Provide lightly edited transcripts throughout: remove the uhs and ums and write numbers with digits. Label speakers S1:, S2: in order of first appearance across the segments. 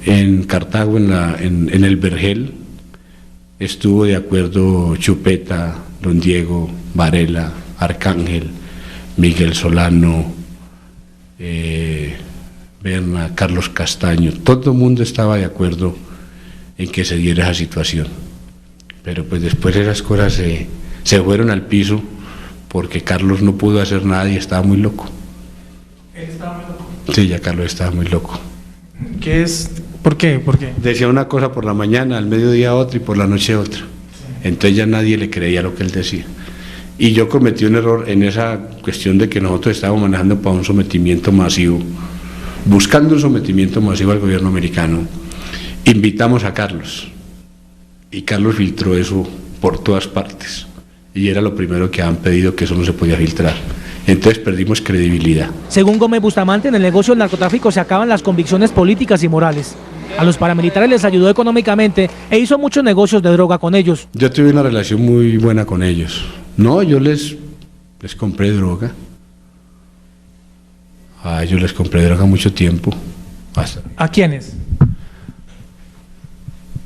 S1: En Cartago, en el Vergel, estuvo de acuerdo Chupeta, Don Diego, Varela, Arcángel, Miguel Solano, Berna, Carlos Castaño. Todo el mundo estaba de acuerdo en que se diera esa situación. Pero pues después esas cosas se fueron al piso porque Carlos no pudo hacer nada y estaba muy loco.
S2: ¿Él estaba muy loco?
S1: Sí, ya Carlos estaba muy loco.
S2: ¿Qué es? ¿Por qué? ¿Por qué?
S1: Decía una cosa por la mañana, al mediodía otra y por la noche otra. Sí. Entonces ya nadie le creía lo que él decía. Y yo cometí un error en esa cuestión de que nosotros estábamos manejando para un sometimiento masivo, buscando un sometimiento masivo al gobierno americano. Invitamos a Carlos y Carlos filtró eso por todas partes y era lo primero que habían pedido, que eso no se podía filtrar. Entonces perdimos credibilidad.
S3: Según Gómez Bustamante, en el negocio del narcotráfico se acaban las convicciones políticas y morales. A los paramilitares les ayudó económicamente e hizo muchos negocios de droga con ellos.
S1: Yo tuve una relación muy buena con ellos. No, yo les compré droga. A ellos les compré droga mucho tiempo.
S3: ¿A quiénes?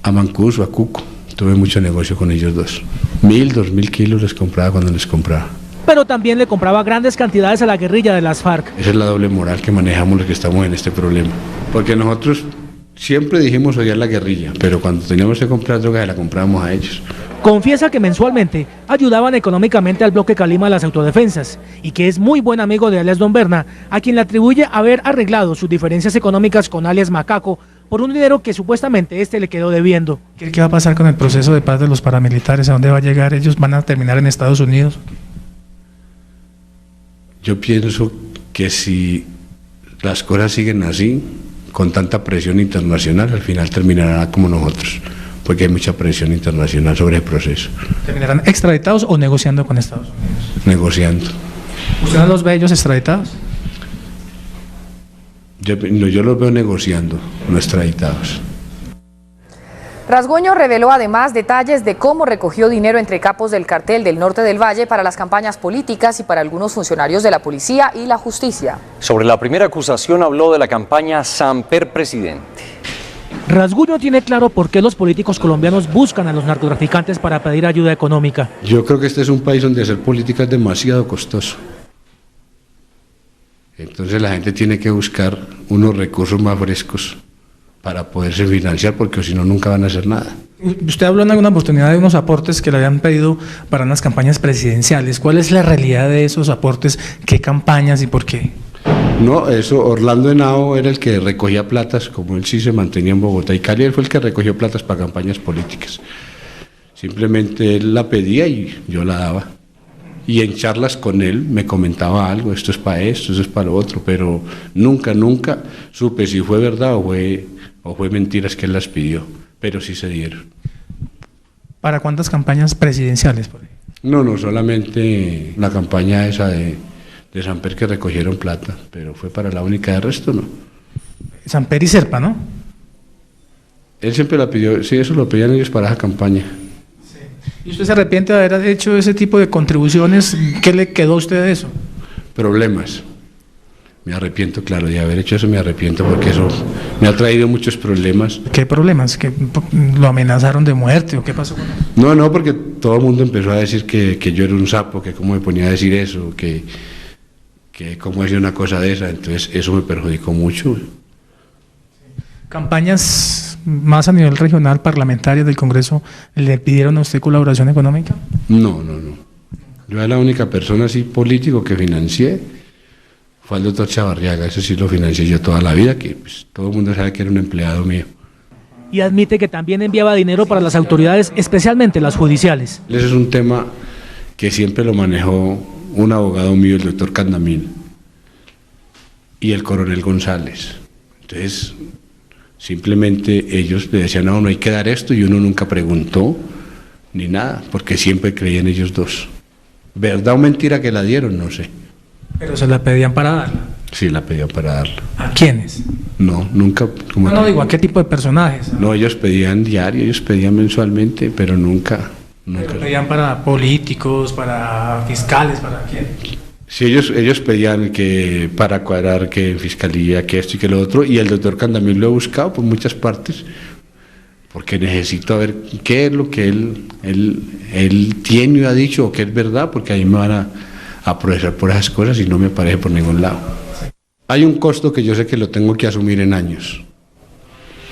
S1: A Mancuso, a Cuco. Tuve mucho negocio con ellos dos. 1.000, 2.000 kilos les compraba cuando les compraba.
S3: Pero también le compraba grandes cantidades a la guerrilla de las FARC.
S1: Esa es la doble moral que manejamos los que estamos en este problema. Porque nosotros siempre dijimos odiar la guerrilla, pero cuando teníamos que comprar droga se la comprábamos a ellos.
S3: Confiesa que mensualmente ayudaban económicamente al bloque Calima a las autodefensas y que es muy buen amigo de alias Don Berna, a quien le atribuye haber arreglado sus diferencias económicas con alias Macaco por un dinero que supuestamente le quedó debiendo.
S2: ¿Qué va a pasar con el proceso de paz de los paramilitares? ¿A dónde va a llegar? ¿Ellos van a terminar en Estados Unidos?
S1: Yo pienso que si las cosas siguen así, con tanta presión internacional, al final terminarán como nosotros, porque hay mucha presión internacional sobre el proceso.
S2: ¿Terminarán extraditados o negociando con Estados Unidos?
S1: Negociando.
S2: ¿Usted no los ve ellos extraditados?
S1: Yo los veo negociando, no extraditados.
S4: Rasguño reveló además detalles de cómo recogió dinero entre capos del cartel del Norte del Valle para las campañas políticas y para algunos funcionarios de la policía y la justicia.
S5: Sobre la primera acusación habló de la campaña Samper Presidente.
S3: Rasguño tiene claro por qué los políticos colombianos buscan a los narcotraficantes para pedir ayuda económica.
S1: Yo creo que este es un país donde hacer política es demasiado costoso. Entonces la gente tiene que buscar unos recursos más frescos para poderse financiar, porque si no, nunca van a hacer nada.
S2: Usted habló en alguna oportunidad de unos aportes que le habían pedido para unas campañas presidenciales. ¿Cuál es la realidad de esos aportes? ¿Qué campañas y por qué?
S1: No, eso, Orlando Henao era el que recogía platas, como él sí se mantenía en Bogotá y Cali, él fue el que recogió platas para campañas políticas. Simplemente él la pedía y yo la daba. Y en charlas con él me comentaba algo, esto es para esto, eso es para lo otro, pero nunca supe si fue verdad o fue mentiras que él las pidió, pero sí se dieron.
S2: ¿Para cuántas campañas presidenciales?
S1: No, solamente la campaña esa de Samper que recogieron plata, pero fue para la única, de resto no.
S2: Samper y Serpa, ¿no?
S1: Él siempre la pidió, sí, eso lo pedían ellos para esa campaña.
S2: ¿Y usted se arrepiente de haber hecho ese tipo de contribuciones? ¿Qué le quedó a usted de eso?
S1: Problemas. Me arrepiento, claro, de haber hecho eso me arrepiento porque eso me ha traído muchos problemas.
S2: ¿Qué problemas? ¿Que lo amenazaron de muerte o qué pasó con eso?
S1: No, porque todo el mundo empezó a decir que yo era un sapo, que cómo me ponía a decir eso, que cómo hacía una cosa de esa, entonces eso me perjudicó mucho.
S2: ¿Campañas más a nivel regional, parlamentarias del Congreso, le pidieron a usted colaboración económica?
S1: No. Yo era la única persona así político que financié, fue al doctor Chavarriaga, eso sí lo financié yo toda la vida, que pues, todo el mundo sabe que era un empleado mío.
S3: Y admite que también enviaba dinero para las autoridades, especialmente las judiciales.
S1: Ese es un tema que siempre lo manejó un abogado mío, el doctor Candamil, y el coronel González. Entonces, simplemente ellos le decían, no hay que dar esto, y uno nunca preguntó ni nada, porque siempre creía en ellos dos. ¿Verdad o mentira que la dieron? No sé.
S2: ¿Pero se la pedían para darla?
S1: Sí, la pedían para darla.
S2: ¿A quiénes?
S1: No, nunca.
S2: No digo, ¿a qué tipo de personajes?
S1: No, ellos pedían diario, ellos pedían mensualmente, pero nunca.
S2: ¿Pero pedían para políticos, para fiscales, para quién?
S1: Si ellos pedían que para cuadrar, que en fiscalía, que esto y que lo otro, y el doctor Candamil lo he buscado por muchas partes, porque necesito ver qué es lo que él tiene y ha dicho, o qué es verdad, porque ahí me van a procesar por esas cosas y no me parece por ningún lado. Hay un costo que yo sé que lo tengo que asumir en años,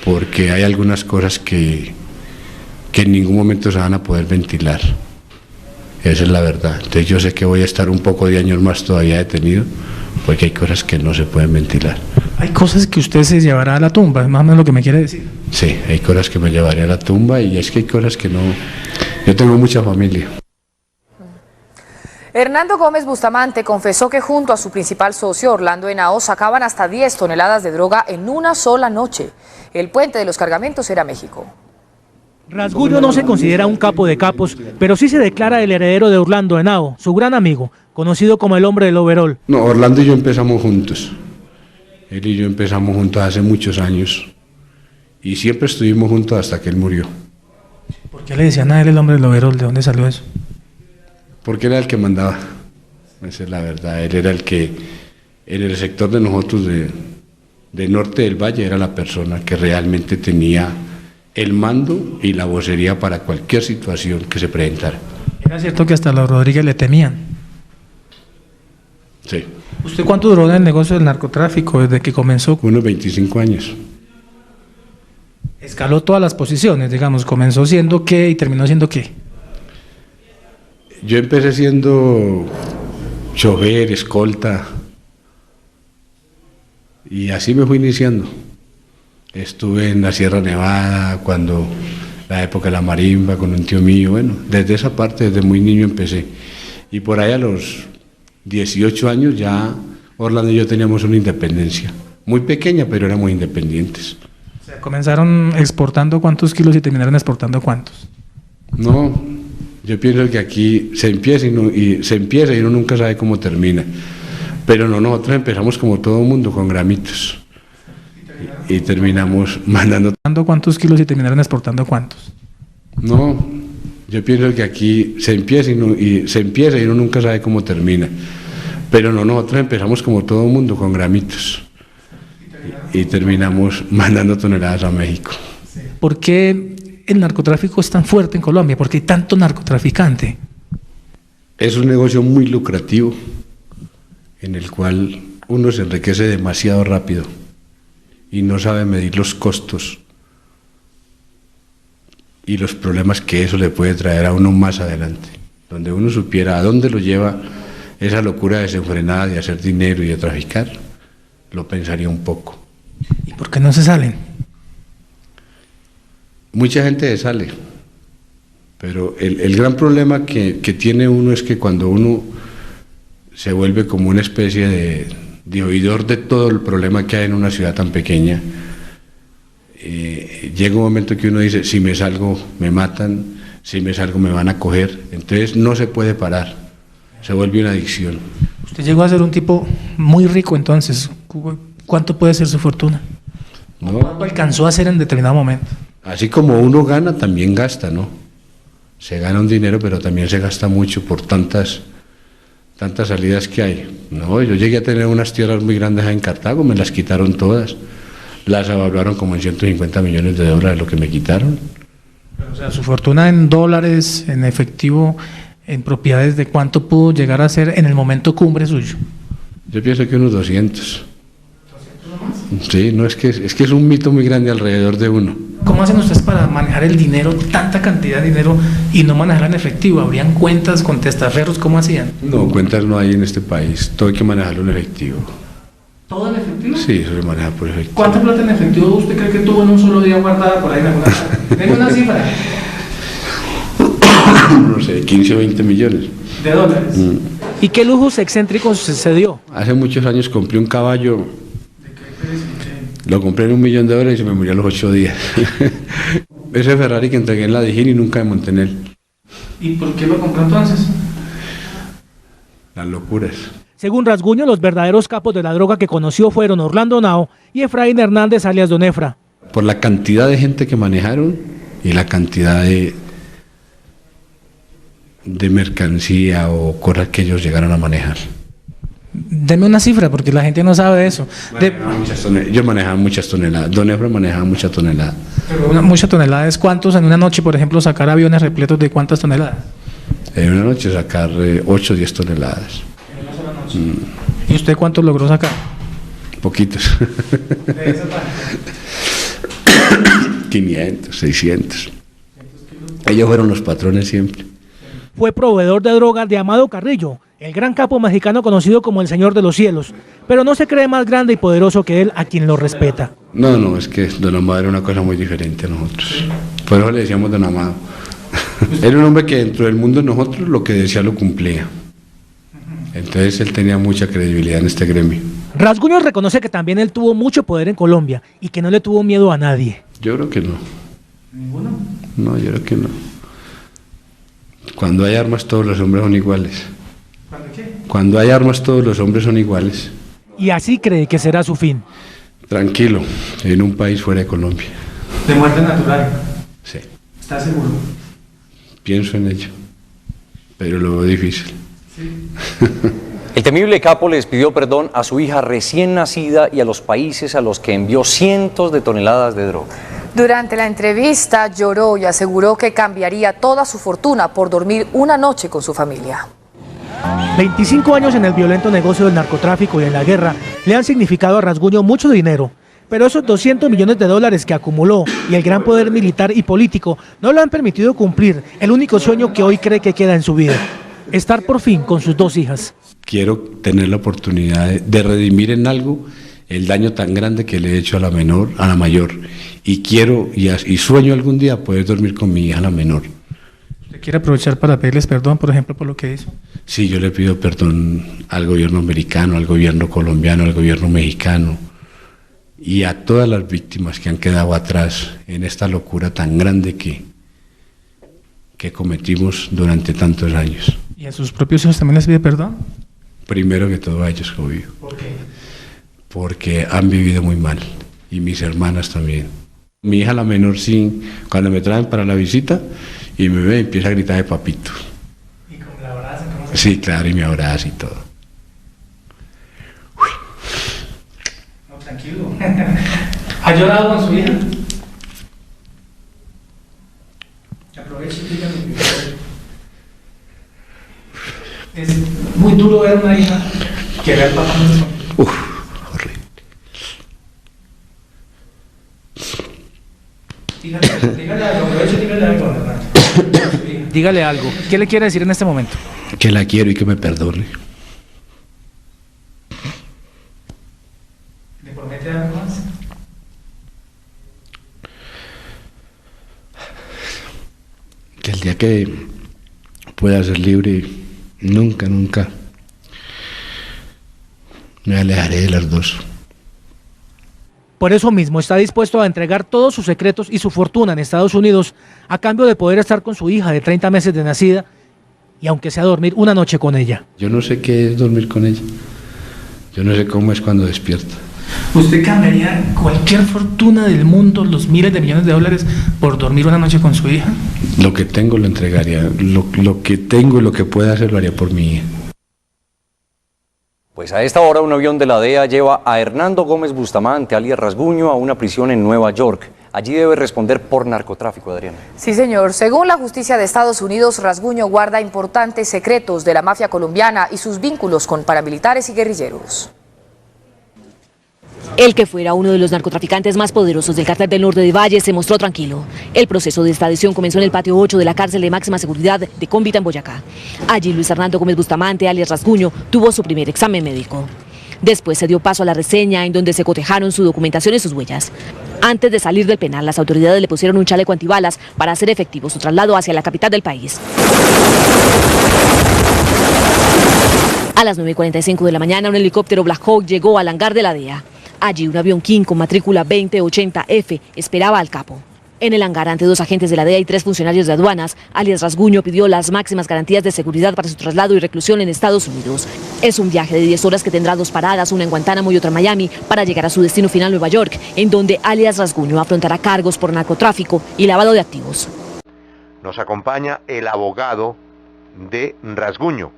S1: porque hay algunas cosas que en ningún momento se van a poder ventilar. Esa es la verdad. Entonces yo sé que voy a estar un poco de años más todavía detenido, porque hay cosas que no se pueden ventilar.
S2: Hay cosas que usted se llevará a la tumba, es más o menos lo que me quiere decir.
S1: Sí, hay cosas que me llevaré a la tumba y es que hay cosas que no... Yo tengo mucha familia.
S4: Hernando Gómez Bustamante confesó que junto a su principal socio, Orlando Henao, sacaban hasta 10 toneladas de droga en una sola noche. El puente de los cargamentos era México.
S3: Rasguño no se considera un capo de capos, pero sí se declara el heredero de Orlando Henao, su gran amigo, conocido como el hombre del overol.
S1: No, Orlando y yo empezamos juntos. Él y yo empezamos juntos hace muchos años y siempre estuvimos juntos hasta que él murió.
S2: ¿Por qué le decían a él el hombre del overol? ¿De dónde salió eso?
S1: Porque era el que mandaba, esa es la verdad. Él era el que, en el sector de nosotros de Norte del Valle, era la persona que realmente tenía el mando y la vocería para cualquier situación que se presentara.
S2: ¿Era cierto que hasta los Rodríguez le temían?
S1: Sí.
S2: ¿Usted cuánto duró en el negocio del narcotráfico desde que comenzó?
S1: Unos 25 años.
S2: Escaló todas las posiciones, digamos, comenzó siendo qué y terminó siendo qué.
S1: Yo empecé siendo chofer, escolta, y así me fui iniciando. Estuve en la Sierra Nevada, cuando la época de la marimba, con un tío mío, bueno, desde esa parte, desde muy niño empecé. Y por ahí a los 18 años ya Orlando y yo teníamos una independencia, muy pequeña, pero éramos independientes.
S2: O sea, comenzaron exportando cuántos kilos y terminaron exportando cuántos.
S1: No, yo pienso que aquí se empieza y uno nunca sabe cómo termina. Pero no, nosotros empezamos como todo el mundo, con gramitos. Y terminamos mandando.
S2: ¿Cuántos kilos y terminaron exportando cuántos?
S1: No, yo pienso que aquí se empieza y uno nunca sabe cómo termina. Pero no, nosotros empezamos como todo el mundo, con gramitos. Y terminamos mandando toneladas a México.
S2: ¿Por qué el narcotráfico es tan fuerte en Colombia? ¿Por qué hay tanto narcotraficante?
S1: Es un negocio muy lucrativo, en el cual uno se enriquece demasiado rápido y no sabe medir los costos y los problemas que eso le puede traer a uno más adelante. Donde uno supiera a dónde lo lleva esa locura desenfrenada de hacer dinero y de traficar, lo pensaría un poco.
S2: ¿Y por qué no se salen?
S1: Mucha gente se sale, pero el gran problema que tiene uno es que cuando uno se vuelve como una especie de oidor de todo el problema que hay en una ciudad tan pequeña, llega un momento que uno dice, si me salgo me matan, si me salgo me van a coger, entonces no se puede parar, se vuelve una adicción.
S2: Usted llegó a ser un tipo muy rico entonces, ¿cuánto puede ser su fortuna?
S1: ¿No?
S2: ¿Cuánto alcanzó a hacer en determinado momento?
S1: Así como uno gana, también gasta, ¿no? Se gana un dinero, pero también se gasta mucho por tantas salidas que hay. No, yo llegué a tener unas tierras muy grandes en Cartago, me las quitaron todas, las evaluaron como en 150 millones de dólares lo que me quitaron.
S2: O sea, su fortuna en dólares, en efectivo, en propiedades, ¿de cuánto pudo llegar a ser en el momento cumbre suyo?
S1: Yo pienso que unos 200. Sí, no, es que es un mito muy grande alrededor de uno.
S2: ¿Cómo hacen ustedes para manejar el dinero, tanta cantidad de dinero, y no manejarla en efectivo? ¿Habrían cuentas con testaferros? ¿Cómo hacían?
S1: No, cuentas no hay en este país, todo hay que manejarlo en efectivo.
S2: ¿Todo en efectivo?
S1: Sí, eso se maneja por efectivo.
S2: ¿Cuánta plata en efectivo usted cree que tuvo en un solo día guardada por ahí en alguna parte? Denme una cifra.
S1: No sé, 15 o 20 millones.
S2: ¿De dólares?
S3: ¿Y qué lujos excéntricos se dio?
S1: Hace muchos años compré un caballo. Lo compré en $1 millón y se me murió a los 8 días. Ese Ferrari que entregué en la Dijín y nunca me monté en él.
S2: ¿Y por qué lo compró entonces?
S1: Las locuras.
S3: Según Rasguño, los verdaderos capos de la droga que conoció fueron Orlando Henao y Efraín Hernández alias Don Efra.
S1: Por la cantidad de gente que manejaron y la cantidad de mercancía o cosas que ellos llegaron a manejar.
S2: Deme una cifra, porque la gente no sabe eso.
S1: Yo manejaba muchas toneladas, don Efraín manejaba muchas toneladas.
S2: Muchas toneladas, ¿cuántos en una noche, por ejemplo, sacar aviones repletos de cuántas toneladas?
S1: En una noche sacar 8 o 10 toneladas.
S2: En una sola noche. ¿Y usted cuántos logró sacar?
S1: Poquitos. 500, 600. Ellos fueron los patrones siempre.
S3: Fue proveedor de drogas de Amado Carrillo, el gran capo mexicano conocido como el Señor de los Cielos, pero no se cree más grande y poderoso que él, a quien lo respeta.
S1: No, es que don Amado era una cosa muy diferente a nosotros. Por eso le decíamos don Amado. Era un hombre que dentro del mundo de nosotros lo que decía lo cumplía. Entonces él tenía mucha credibilidad en este gremio.
S3: Rasguño reconoce que también él tuvo mucho poder en Colombia y que no le tuvo miedo a nadie.
S1: Yo creo que no.
S2: ¿Ninguno?
S1: No, yo creo que no. Cuando hay armas todos los hombres son iguales.
S2: ¿Cuándo qué?
S1: Cuando hay armas todos los hombres son iguales.
S3: Y así cree que será su fin.
S1: Tranquilo, en un país fuera de Colombia.
S2: De muerte natural.
S1: Sí,
S2: ¿Está seguro?
S1: pienso en ello, pero lo veo difícil.
S5: El temible capo les pidió perdón a su hija recién nacida y a los países a los que envió cientos de toneladas de droga.
S4: Durante la entrevista lloró y aseguró que cambiaría toda su fortuna por dormir una noche con su familia.
S3: 25 años en el violento negocio del narcotráfico y en la guerra le han significado a Rasguño mucho dinero, pero esos 200 millones de dólares que acumuló y el gran poder militar y político no le han permitido cumplir el único sueño que hoy cree que queda en su vida: estar por fin con sus 2 hijas.
S1: Quiero tener la oportunidad de redimir en algo el daño tan grande que le he hecho a la mayor, y quiero y sueño algún día poder dormir con mi hija, la menor.
S2: ¿Usted quiere aprovechar para pedirles perdón, por ejemplo, por lo que hizo?
S1: Sí, yo le pido perdón al gobierno americano, al gobierno colombiano, al gobierno mexicano y a todas las víctimas que han quedado atrás en esta locura tan grande que cometimos durante tantos años.
S2: ¿Y a sus propios hijos también les pide perdón?
S1: Primero que todo a ellos, obvio.
S2: ¿Por qué?
S1: Porque han vivido muy mal, y mis hermanas también. Mi hija la menor, sí, cuando me traen para la visita y me ve, empieza a gritar de papito.
S2: ¿Y cómo la abrazan? ¿Cómo se...
S1: Sí, claro, y me abraza y todo.
S2: No, tranquilo. ¿Ha llorado con su hija? Aproveche y dígame. Es muy duro ver una hija que ve al papá en eso.
S1: Horrible.
S2: Dígale algo, aproveche y dígale algo, Hernán.
S3: Dígale algo. ¿Qué le quiere decir en este momento?
S1: Que la quiero y que me perdone.
S2: ¿Le promete algo más?
S1: Que el día que pueda ser libre, nunca me alejaré de las dos.
S3: Por eso mismo está dispuesto a entregar todos sus secretos y su fortuna en Estados Unidos a cambio de poder estar con su hija de 30 meses de nacida y aunque sea dormir una noche con ella.
S1: Yo no sé qué es dormir con ella. Yo no sé cómo es cuando despierta.
S2: ¿Usted cambiaría cualquier fortuna del mundo, los miles de millones de dólares, por dormir una noche con su hija?
S1: Lo que tengo lo entregaría. Lo que tengo y lo que pueda hacer lo haría por mi hija.
S5: Pues a esta hora un avión de la DEA lleva a Hernando Gómez Bustamante, alias Rasguño, a una prisión en Nueva York. Allí debe responder por narcotráfico, Adriana.
S4: Sí, señor. Según la justicia de Estados Unidos, Rasguño guarda importantes secretos de la mafia colombiana y sus vínculos con paramilitares y guerrilleros.
S6: El que fuera uno de los narcotraficantes más poderosos del Cártel del Norte de Valle se mostró tranquilo. El proceso de extradición comenzó en el patio 8 de la cárcel de máxima seguridad de Cómbita, en Boyacá. Allí Luis Hernando Gómez Bustamante, alias Rasguño, tuvo su primer examen médico. Después se dio paso a la reseña, en donde se cotejaron su documentación y sus huellas. Antes de salir del penal, las autoridades le pusieron un chaleco antibalas para hacer efectivo su traslado hacia la capital del país. A las 9:45 de la mañana, un helicóptero Black Hawk llegó al hangar de la DEA. Allí un avión King con matrícula 2080F esperaba al capo. En el hangar, ante 2 agentes de la DEA y 3 funcionarios de aduanas, alias Rasguño pidió las máximas garantías de seguridad para su traslado y reclusión en Estados Unidos. Es un viaje de 10 horas que tendrá 2 paradas, una en Guantánamo y otra en Miami, para llegar a su destino final, Nueva York, en donde alias Rasguño afrontará cargos por narcotráfico y lavado de activos.
S7: Nos acompaña el abogado de Rasguño.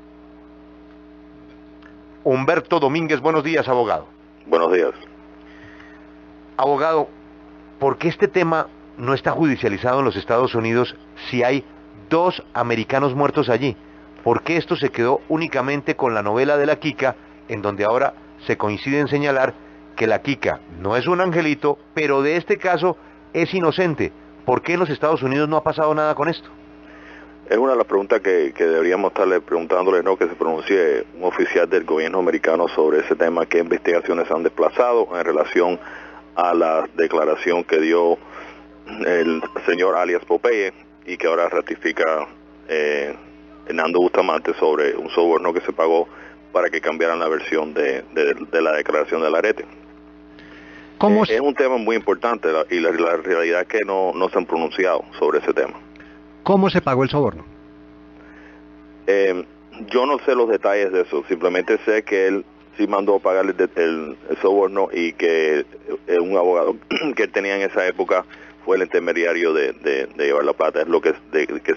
S7: Humberto Domínguez. Buenos días, abogado.
S8: Buenos días.
S7: Abogado, ¿por qué este tema no está judicializado en los Estados Unidos si hay 2 americanos muertos allí? ¿Por qué esto se quedó únicamente con la novela de la Kika, en donde ahora se coincide en señalar que la Kika no es un angelito, pero de este caso es inocente? ¿Por qué en los Estados Unidos no ha pasado nada con esto?
S8: Es una de las preguntas que deberíamos estarle preguntándole, ¿no? Que se pronuncie un oficial del gobierno americano sobre ese tema, qué investigaciones han desplazado en relación a la declaración que dio el señor alias Popeye y que ahora ratifica Hernando Bustamante sobre un soborno que se pagó para que cambiaran la versión de la declaración del arete. Es un tema muy importante y la realidad es que no se han pronunciado sobre ese tema.
S9: ¿Cómo se pagó el soborno?
S8: Yo no sé los detalles de eso, simplemente sé que él sí mandó a pagar el soborno y que un abogado que él tenía en esa época fue el intermediario de llevar la plata, es lo que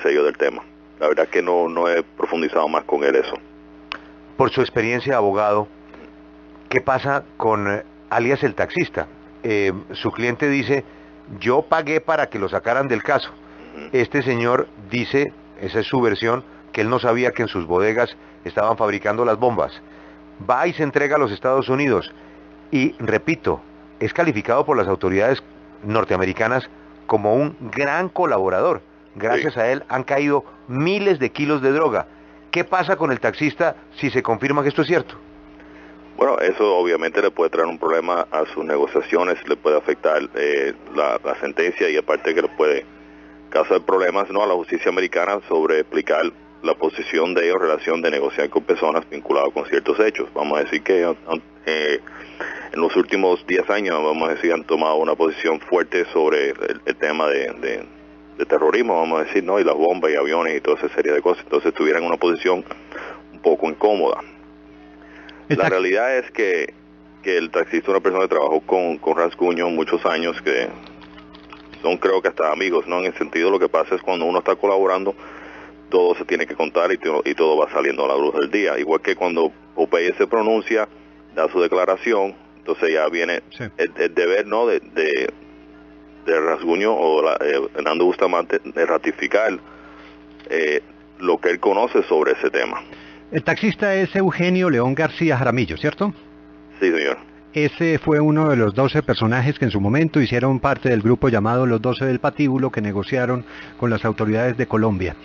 S8: sé yo del tema. La verdad es que no he profundizado más con él eso.
S7: Por su experiencia de abogado, ¿qué pasa con alias el taxista? Su cliente dice, yo pagué para que lo sacaran del caso. Este señor dice, esa es su versión, que él no sabía que en sus bodegas estaban fabricando las bombas. Va y se entrega a los Estados Unidos y, repito, es calificado por las autoridades norteamericanas como un gran colaborador. Gracias a él han caído miles de kilos de droga. ¿Qué pasa con el taxista si se confirma que esto es cierto?
S8: Bueno, eso obviamente le puede traer un problema a sus negociaciones, le puede afectar la sentencia y aparte que le puede causar problemas, ¿no?, a la justicia americana sobre explicar la posición de ellos en relación de negociar con personas vinculadas con ciertos hechos. Vamos a decir que en los últimos 10 años, vamos a decir, han tomado una posición fuerte sobre el tema de terrorismo, vamos a decir, ¿no?, y las bombas y aviones y toda esa serie de cosas. Entonces estuvieran en una posición un poco incómoda. La realidad es que el taxista es una persona que trabajó con Rasguño muchos años, que son creo que hasta amigos, ¿no? En el sentido, lo que pasa es cuando uno está colaborando, todo se tiene que contar y todo va saliendo a la luz del día. Igual que cuando Popeye se pronuncia, da su declaración, entonces ya viene el deber, ¿no?, de Rasguño o Hernando Bustamante de ratificar lo que él conoce sobre ese tema.
S9: El taxista es Eugenio León García Jaramillo, ¿cierto?
S8: Sí, señor.
S9: Ese fue uno de los 12 personajes que en su momento hicieron parte del grupo llamado Los 12 del Patíbulo, que negociaron con las autoridades de Colombia.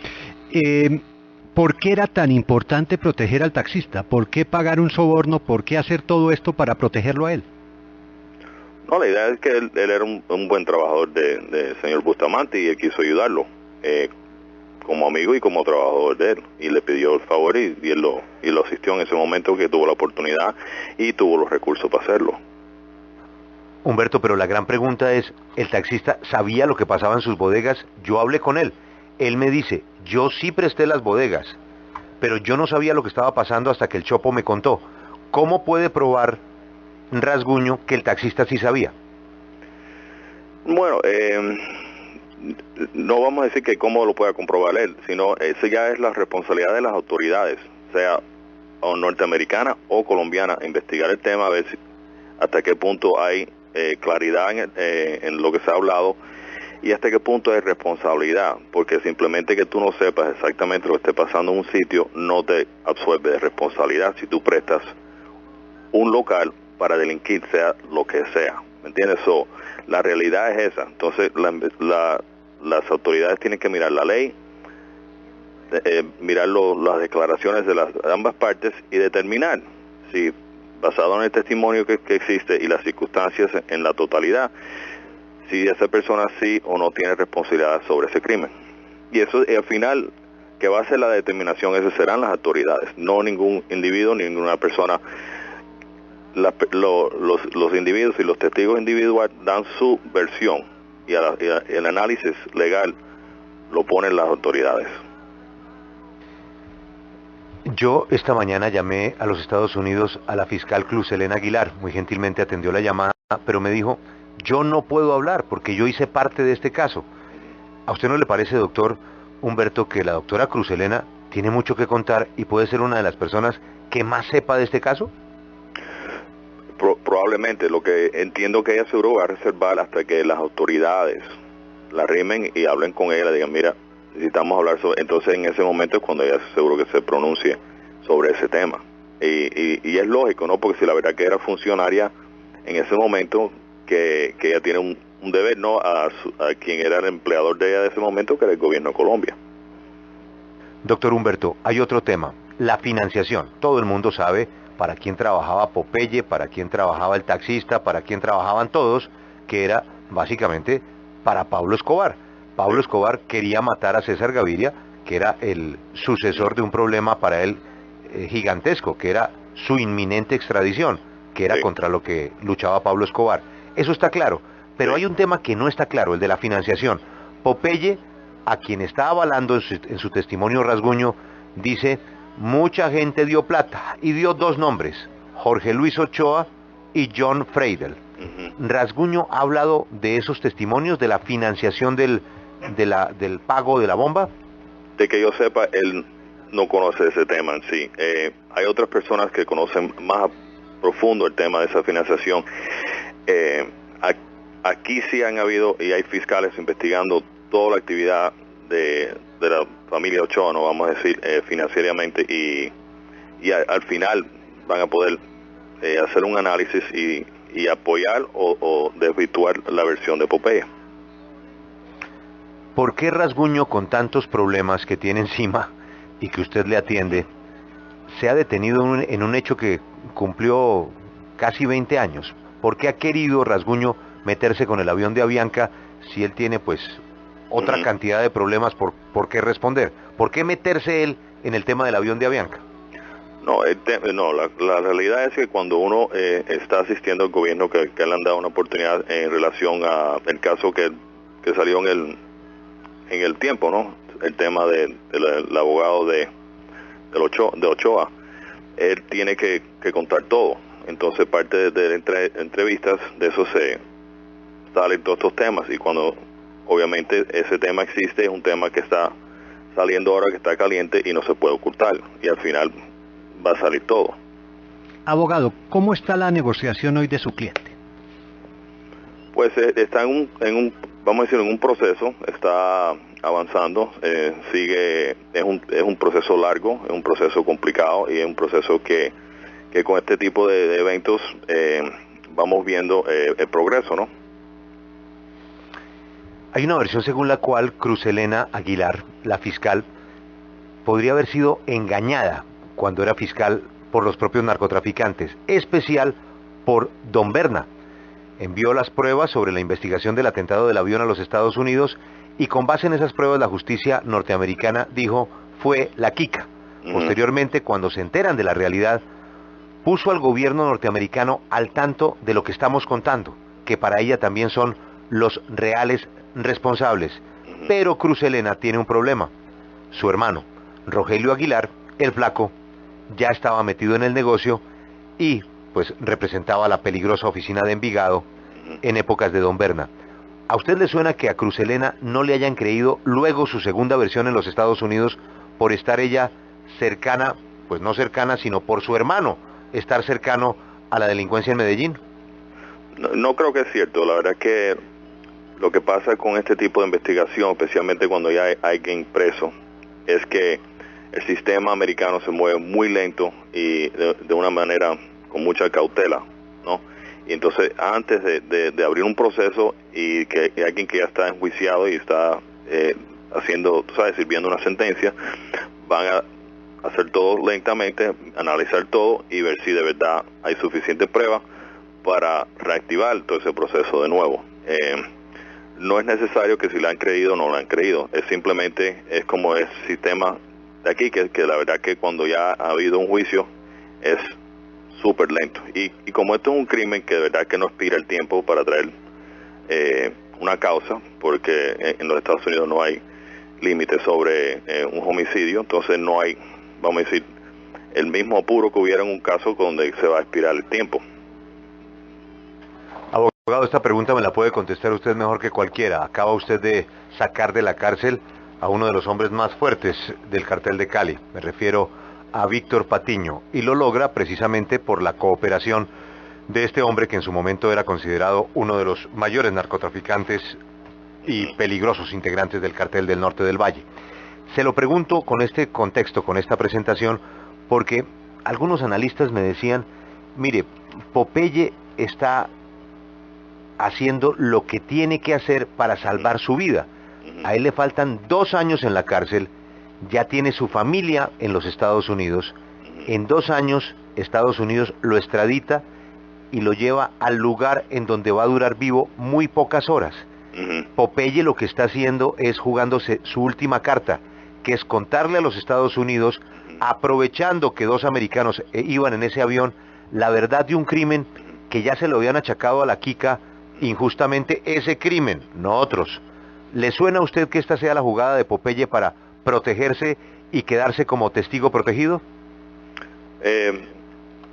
S9: ¿Por qué era tan importante proteger al taxista? ¿Por qué pagar un soborno? ¿Por qué hacer todo esto para protegerlo a él?
S8: No, la idea es que él era un buen trabajador del señor Bustamante y él quiso ayudarlo como amigo y como trabajador de él, y le pidió el favor y él lo asistió en ese momento que tuvo la oportunidad y tuvo los recursos para hacerlo.
S7: Humberto, pero la gran pregunta es, ¿el taxista sabía lo que pasaba en sus bodegas? Yo hablé con él, él me dice, yo sí presté las bodegas, pero yo no sabía lo que estaba pasando hasta que el Chopo me contó. ¿Cómo puede probar Rasguño que el taxista sí sabía?
S8: Bueno, no vamos a decir que cómo lo pueda comprobar él, sino eso ya es la responsabilidad de las autoridades, sea o norteamericana o colombiana, investigar el tema, a ver hasta qué punto hay claridad en lo que se ha hablado y hasta qué punto hay responsabilidad, porque simplemente que tú no sepas exactamente lo que esté pasando en un sitio no te absuelve de responsabilidad si tú prestas un local para delinquir, sea lo que sea, ¿me entiendes? La realidad es esa. Entonces las autoridades tienen que mirar la ley, mirar las declaraciones de ambas partes y determinar si, basado en el testimonio que existe y las circunstancias en la totalidad, si esa persona sí o no tiene responsabilidad sobre ese crimen. Y eso, al final, que va a ser la determinación, esas serán las autoridades, no ningún individuo, ninguna persona. Los individuos y los testigos individuales dan su versión y el análisis legal lo ponen las autoridades.
S7: Yo esta mañana llamé a los Estados Unidos a la fiscal Cruz Elena Aguilar, muy gentilmente atendió la llamada, pero me dijo, yo no puedo hablar porque yo hice parte de este caso. ¿A usted no le parece, doctor Humberto, que la doctora Cruz Elena tiene mucho que contar y puede ser una de las personas que más sepa de este caso?
S8: Probablemente. Lo que entiendo que ella seguro va a reservar hasta que las autoridades la rimen y hablen con ella, le digan, mira, necesitamos hablar sobre... Entonces en ese momento es cuando ella seguro que se pronuncie sobre ese tema. Y es lógico, ¿no? Porque si la verdad que era funcionaria en ese momento, que ella tiene un deber, ¿no? A quien era el empleador de ella de ese momento, que era el gobierno de Colombia.
S7: Doctor Humberto, hay otro tema, la financiación. Todo el mundo sabe para quién trabajaba Popeye, para quién trabajaba el taxista, para quién trabajaban todos, que era básicamente para Pablo Escobar. Pablo Escobar quería matar a César Gaviria, que era el sucesor de un problema para él gigantesco, que era su inminente extradición, que era contra lo que luchaba Pablo Escobar. Eso está claro, pero hay un tema que no está claro, el de la financiación. Popeye, a quien está avalando en su testimonio Rasguño, dice, mucha gente dio plata, y dio dos nombres, Jorge Luis Ochoa y John Freidel. Rasguño ha hablado de esos testimonios, de la financiación del pago de la bomba.
S8: De que yo sepa, él no conoce ese tema en sí. Hay otras personas que conocen más a profundo el tema de esa financiación. Aquí sí han habido, y hay fiscales investigando toda la actividad de la familia Ochoa, no vamos a decir financieramente, y al final van a poder hacer un análisis y apoyar o desvirtuar la versión de Popeye.
S7: ¿Por qué Rasguño, con tantos problemas que tiene encima y que usted le atiende, se ha detenido en un hecho que cumplió casi 20 años? ¿Por qué ha querido Rasguño meterse con el avión de Avianca si él tiene pues otra cantidad de problemas por qué responder? ¿Por qué meterse él en el tema del avión de Avianca?
S8: No, la realidad es que cuando uno está asistiendo al gobierno, que le han dado una oportunidad en relación a el caso que salió en el tiempo, ¿no? El tema del abogado de Ochoa, él tiene que contar todo. Entonces parte de entrevistas de eso se salen todos estos temas, y cuando obviamente ese tema existe, es un tema que está saliendo ahora, que está caliente y no se puede ocultar, y al final va a salir todo.
S9: Abogado, ¿cómo está la negociación hoy de su cliente?
S8: Pues está en un proceso, está avanzando, sigue, es un proceso largo, es un proceso complicado, y es un proceso que con este tipo de eventos vamos viendo el progreso, ¿no?
S7: Hay una versión según la cual Cruz Elena Aguilar, la fiscal, podría haber sido engañada cuando era fiscal por los propios narcotraficantes, especial por Don Berna. Envió las pruebas sobre la investigación del atentado del avión a los Estados Unidos, y con base en esas pruebas la justicia norteamericana dijo fue la Kika. Posteriormente, cuando se enteran de la realidad, puso al gobierno norteamericano al tanto de lo que estamos contando, que para ella también son los reales responsables. Pero Cruz Elena tiene un problema. Su hermano, Rogelio Aguilar, el flaco, ya estaba metido en el negocio y pues representaba la peligrosa oficina de Envigado en épocas de Don Berna. ¿A usted le suena que a Cruz Elena no le hayan creído luego su segunda versión en los Estados Unidos por estar ella cercana, pues no cercana, sino por su hermano, estar cercano a la delincuencia en Medellín?
S8: No creo que es cierto. La verdad es que lo que pasa con este tipo de investigación, especialmente cuando ya hay alguien preso, es que el sistema americano se mueve muy lento y de una manera con mucha cautela, ¿no? Y entonces antes de abrir un proceso y que alguien que ya está enjuiciado y está haciendo, tú sabes, sirviendo una sentencia, van a hacer todo lentamente, analizar todo y ver si de verdad hay suficiente prueba para reactivar todo ese proceso de nuevo. No es necesario que si la han creído o no la han creído, es simplemente, es como el sistema de aquí, que la verdad que cuando ya ha habido un juicio es súper lento. Y como esto es un crimen que de verdad que no expira el tiempo para traer una causa, porque en los Estados Unidos no hay límite sobre un homicidio, entonces no hay, vamos a decir, el mismo apuro que hubiera en un caso donde se va a expirar el tiempo.
S7: Abogado, esta pregunta me la puede contestar usted mejor que cualquiera. Acaba usted de sacar de la cárcel a uno de los hombres más fuertes del cartel de Cali. Me refiero a Víctor Patiño, y lo logra precisamente por la cooperación de este hombre que en su momento era considerado uno de los mayores narcotraficantes y peligrosos integrantes del Cartel del Norte del Valle. Se lo pregunto con este contexto, con esta presentación, porque algunos analistas me decían, mire, Popeye está haciendo lo que tiene que hacer para salvar su vida. A él le faltan 2 años en la cárcel, ya tiene su familia en los Estados Unidos. En 2 años Estados Unidos lo extradita y lo lleva al lugar en donde va a durar vivo muy pocas horas. Popeye lo que está haciendo es jugándose su última carta, que es contarle a los Estados Unidos, aprovechando que 2 americanos iban en ese avión, la verdad de un crimen que ya se lo habían achacado a la Kika injustamente, ese crimen, no otros. ¿Le suena a usted que esta sea la jugada de Popeye para protegerse y quedarse como testigo protegido?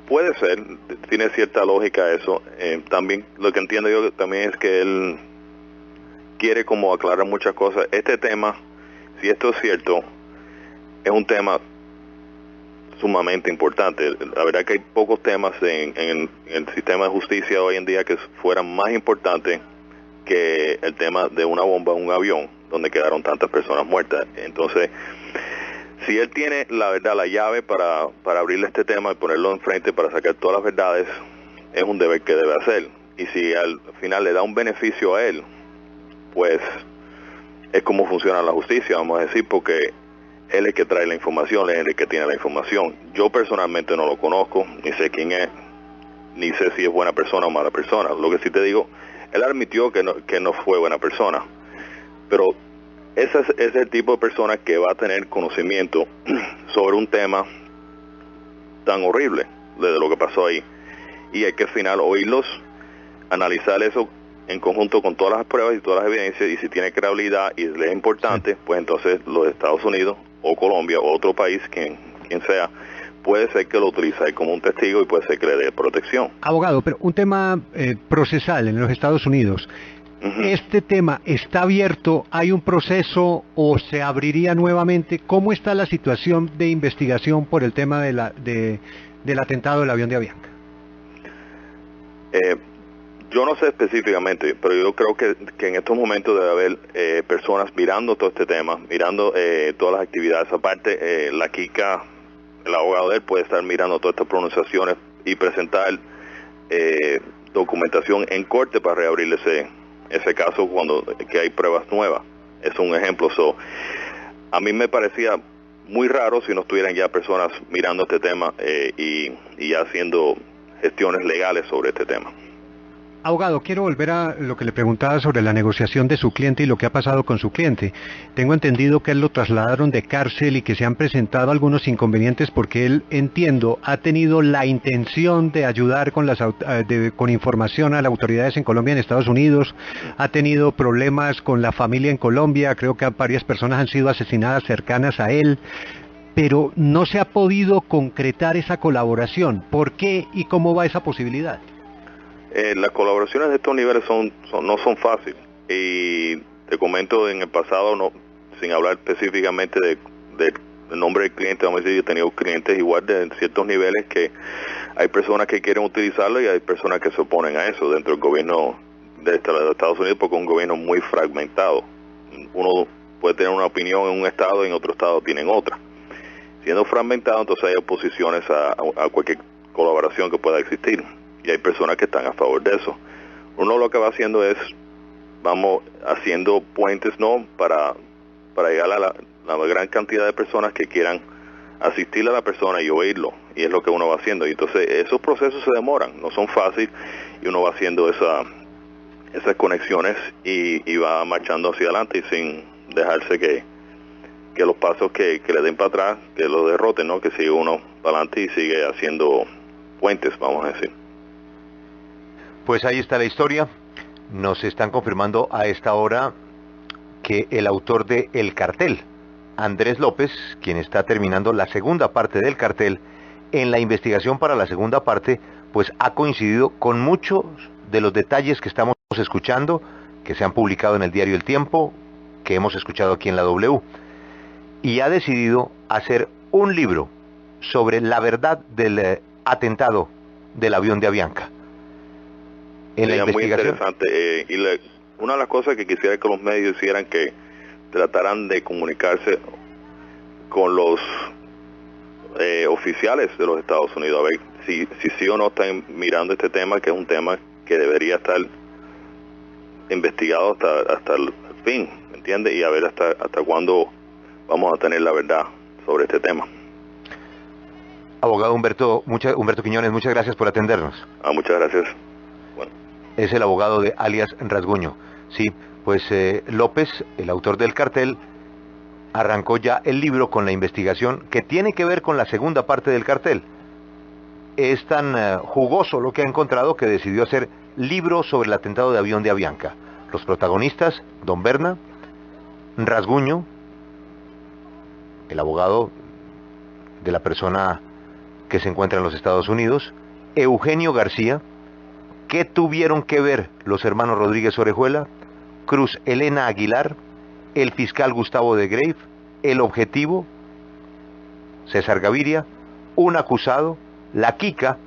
S8: Puede ser, tiene cierta lógica eso. También lo que entiendo yo también es que él quiere como aclarar muchas cosas. Este tema, si esto es cierto, es un tema sumamente importante. La verdad que hay pocos temas en el sistema de justicia hoy en día que fueran más importantes que el tema de una bomba en un avión donde quedaron tantas personas muertas. Entonces, si él tiene la verdad, la llave para abrirle este tema y ponerlo enfrente para sacar todas las verdades, es un deber que debe hacer. Y si al final le da un beneficio a él, pues es como funciona la justicia, vamos a decir, porque él es el que trae la información, él es el que tiene la información. Yo personalmente no lo conozco, ni sé quién es, ni sé si es buena persona o mala persona. Lo que sí te digo, él admitió que no fue buena persona, pero ese es el tipo de persona que va a tener conocimiento sobre un tema tan horrible de lo que pasó ahí. Y hay que al final oírlos, analizar eso en conjunto con todas las pruebas y todas las evidencias, y si tiene credibilidad y le es importante, pues entonces los Estados Unidos o Colombia o otro país, quien sea, puede ser que lo utilice como un testigo y puede ser que le dé protección.
S9: Abogado, pero un tema procesal en los Estados Unidos. ¿Este tema está abierto? ¿Hay un proceso o se abriría nuevamente? ¿Cómo está la situación de investigación por el tema del atentado del avión de Avianca?
S8: Yo no sé específicamente, pero yo creo que en estos momentos debe haber personas mirando todo este tema, mirando todas las actividades. Aparte, la Kika, el abogado de él, puede estar mirando todas estas pronunciaciones y presentar documentación en corte para reabrir ese caso cuando que hay pruebas nuevas. Es un ejemplo. A mí me parecía muy raro si no estuvieran ya personas mirando este tema y ya haciendo gestiones legales sobre este tema.
S9: Abogado, quiero volver a lo que le preguntaba sobre la negociación de su cliente y lo que ha pasado con su cliente. Tengo entendido que él lo trasladaron de cárcel y que se han presentado algunos inconvenientes porque él, entiendo, ha tenido la intención de ayudar con información a las autoridades en Colombia y en Estados Unidos, ha tenido problemas con la familia en Colombia, creo que varias personas han sido asesinadas cercanas a él, pero no se ha podido concretar esa colaboración. ¿Por qué y cómo va esa posibilidad?
S8: Las colaboraciones de estos niveles no son fáciles, y te comento, en el pasado, sin hablar específicamente del nombre del cliente, vamos a decir, yo he tenido clientes igual de ciertos niveles que hay personas que quieren utilizarlo y hay personas que se oponen a eso dentro del gobierno de Estados Unidos, porque es un gobierno muy fragmentado. Uno puede tener una opinión en un estado y en otro estado tienen otra. Siendo fragmentado, entonces hay oposiciones a cualquier colaboración que pueda existir. Y hay personas que están a favor de eso. Uno lo que va haciendo es, vamos haciendo puentes, ¿no?, para llegar a la gran cantidad de personas que quieran asistir a la persona y oírlo. Y es lo que uno va haciendo. Y entonces esos procesos se demoran, no son fáciles, y uno va haciendo esas conexiones y va marchando hacia adelante y sin dejarse que los pasos que le den para atrás, que lo derroten, ¿no?, que sigue uno para adelante y sigue haciendo puentes, vamos a decir.
S7: Pues ahí está la historia. Nos están confirmando a esta hora que el autor de El Cartel, Andrés López, quien está terminando la segunda parte del cartel, en la investigación para la segunda parte, pues ha coincidido con muchos de los detalles que estamos escuchando, que se han publicado en el diario El Tiempo, que hemos escuchado aquí en la W, y ha decidido hacer un libro sobre la verdad del atentado del avión de Avianca.
S9: en la
S8: Sería muy
S9: investigación.
S8: interesante. Una de las cosas que quisiera que los medios hicieran, que trataran de comunicarse con los oficiales de los Estados Unidos, a ver si sí o no están mirando este tema, que es un tema que debería estar investigado hasta el fin, ¿me entiendes? Y a ver hasta cuándo vamos a tener la verdad sobre este tema.
S7: Abogado Humberto Quiñones, muchas gracias por atendernos.
S8: Muchas gracias. Bueno.
S7: Es el abogado de alias Rasguño. Sí, pues López, el autor del cartel, arrancó ya el libro con la investigación que tiene que ver con la segunda parte del cartel. Es tan jugoso lo que ha encontrado que decidió hacer libro sobre el atentado de avión de Avianca. Los protagonistas, Don Berna, Rasguño, el abogado de la persona que se encuentra en los Estados Unidos, Eugenio García, ¿qué tuvieron que ver los hermanos Rodríguez Orejuela, Cruz Elena Aguilar, el fiscal Gustavo de Grave, el objetivo, César Gaviria, un acusado, la Kika,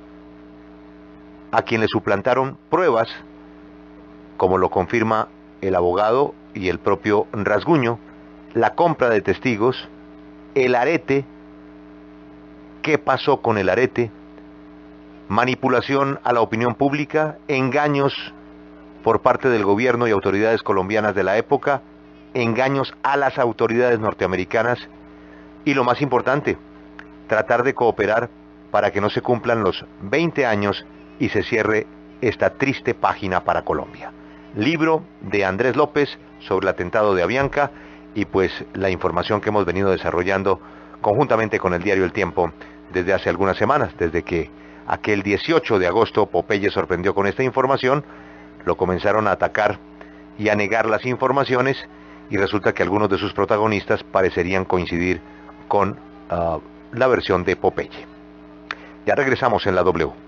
S7: a quien le suplantaron pruebas, como lo confirma el abogado y el propio Rasguño, la compra de testigos, el arete, qué pasó con el arete, manipulación a la opinión pública, engaños por parte del gobierno y autoridades colombianas de la época, engaños a las autoridades norteamericanas y lo más importante, tratar de cooperar para que no se cumplan los 20 años y se cierre esta triste página para Colombia. Libro de Andrés López sobre el atentado de Avianca y pues la información que hemos venido desarrollando conjuntamente con el diario El Tiempo desde hace algunas semanas, desde que aquel 18 de agosto Popeye sorprendió con esta información, lo comenzaron a atacar y a negar las informaciones y resulta que algunos de sus protagonistas parecerían coincidir con la versión de Popeye. Ya regresamos en la W.